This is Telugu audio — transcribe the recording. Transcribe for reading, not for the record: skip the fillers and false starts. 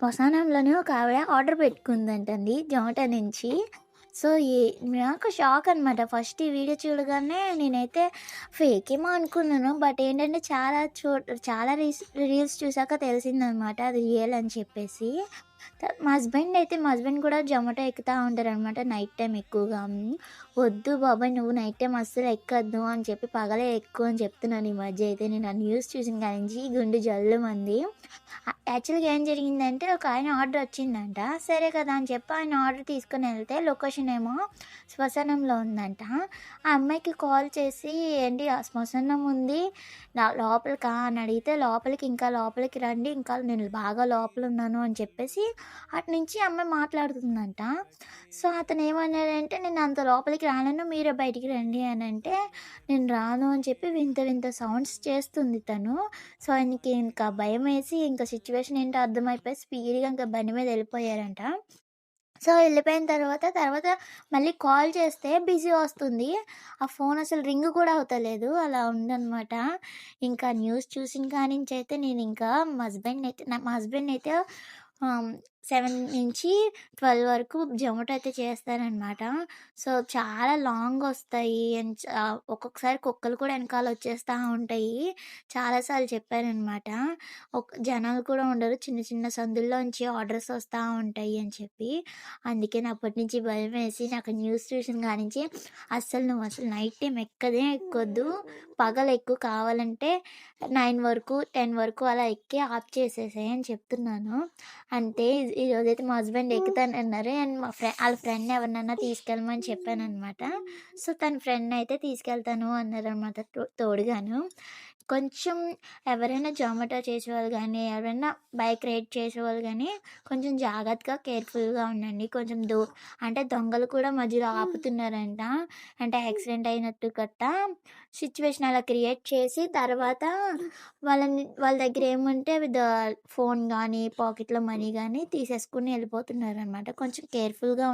శ్మశానంలోనే ఒక ఆవిడ ఆర్డర్ పెట్టుకుందంటండి జొమాటో నుంచి. సో, నాకు షాక్ అనమాట. ఫస్ట్ ఈ వీడియో చూడగానే నేనైతే ఫేకేమో అనుకున్నాను. బట్ ఏంటంటే చాలా రీల్స్ చూసాక తెలిసిందనమాట అది రియల్ అని చెప్పేసి. మా హస్బెండ్ కూడా జొమాటో ఎక్కుతా ఉంటారనమాట నైట్ టైమ్ ఎక్కువగా. "వద్దు బాబోయ్! నువ్వు నైట్ టైమ్ అస్సలు ఎక్కొద్దు" అని చెప్పి పగలే ఎక్కు అని చెప్తున్నాను ఈ మధ్య అయితే. నేను ఆ న్యూస్ చూసిన కాడి నుంచి గుండె జల్లుమంది. యాక్చువల్‌గా ఏం జరిగిందంటే ఒకాయన ఆర్డర్ వచ్చిందంట. సరే కదా అని చెప్పి ఆయన ఆర్డర్ తీసుకొనెళ్తే లొకేషన్ ఏమో శ్మశానంలో ఉందంట. ఆ అమ్మాయికి కాల్ చేసి ఏంటి ఆ శ్మశానం ఉంది లోపలికా అని అడిగితే లోపలికి ఇంకా లోపలికి రండి ఇంకా నేను బాగా లోపలున్నాను అని చెప్పేసి అటునుంచి ఆ అమ్మాయి మాట్లాడుతుందంట. సో, అతనేమన్నాడంటే నేను అంత లోపలికి రాలేను మీరే బయటికి రండి అనంటే నేను రాను అని చెప్పి వింత వింత సౌండ్స్ చేస్తుంది తను. సో, ఆయనకి ఇంకా భయమేసి ఇంక సిచ్యువేషన్ ఏంటో అర్థమైపోయి స్పీడ్‌గా ఇంక బండి మీద వెళ్ళిపోయారంట. సో, తర్వాత మళ్ళీ కాల్ చేస్తే బిజీ వస్తుంది. ఆ ఫోన్ అసలు రింగ్ కూడా అవుతలేదు. అలా ఉందనమాట. ఇంకా న్యూస్ చూసిన కానించయితే నేనింకా మా హస్బెండ్‌నయితే 7-12 వరకు జొమాటో అయితే చేస్తాననమాట. సో, చాలా లాంగొస్తాయి ఒక్కొక్కసారి కుక్కలు కూడా ఎనకాల వచ్చేస్తా ఉంటాయి. చాలా సార్లు చెప్పాననమాట. జనాలు కూడా ఉండరు. చిన్న చిన్న సందుల్లోంచి ఆర్డర్స్ వస్తా ఉంటాయి అని చెప్పి. అందుకని అప్పటినుంచి భయమేసి నాకు న్యూస్ చూసిన కానించి నువ్వసలు నైట్ టైమ్ ఎక్కదే ఎక్కొద్దు. పగలెక్కు కావాలంటే 9 వరకు, 10 వరకు అలా ఎక్కి ఆఫ్ చేసేసేయి అని చెప్తున్నాను. అంటే ఈరోజైతే మా హస్బెండ్ ఎక్కుతానన్నారు. అండ్ ఆళ్ళ ఫ్రెండ్‌ని ఎవరినన్నా తీసుకెళ్ళమని చెప్పాననమాట. సో, తన ఫ్రెండ్‌నయితే తీసుకెళ్తాను అన్నారనమాట తోడుగాను. కొంచెం ఎవరైనా జొమాటో చేసేవాళ్ళు గానీ, ఎవరైనా బైక్ రైడ్ చేసేవాళ్ళు గానీ, కొంచెం జాగ్రత్తగా, కేర్‌ఫుల్‌గా ఉండండి. అంటే దొంగలు కూడా మధ్యలో ఆపుతున్నారంట. అంటే యాక్సిడెంట్ అయినట్టు సిచ్యువేషన్ అలా క్రియేట్ చేసి, తర్వాత వాళ్ళ దగ్గర ఏముంటే అవి ఫోన్ గానీ, పాకెట్‌లో మనీ గానీ తీసేసుకొని ఎళ్ళిపోతున్నారనమాట. కొంచెం కేర్‌ఫుల్‌గా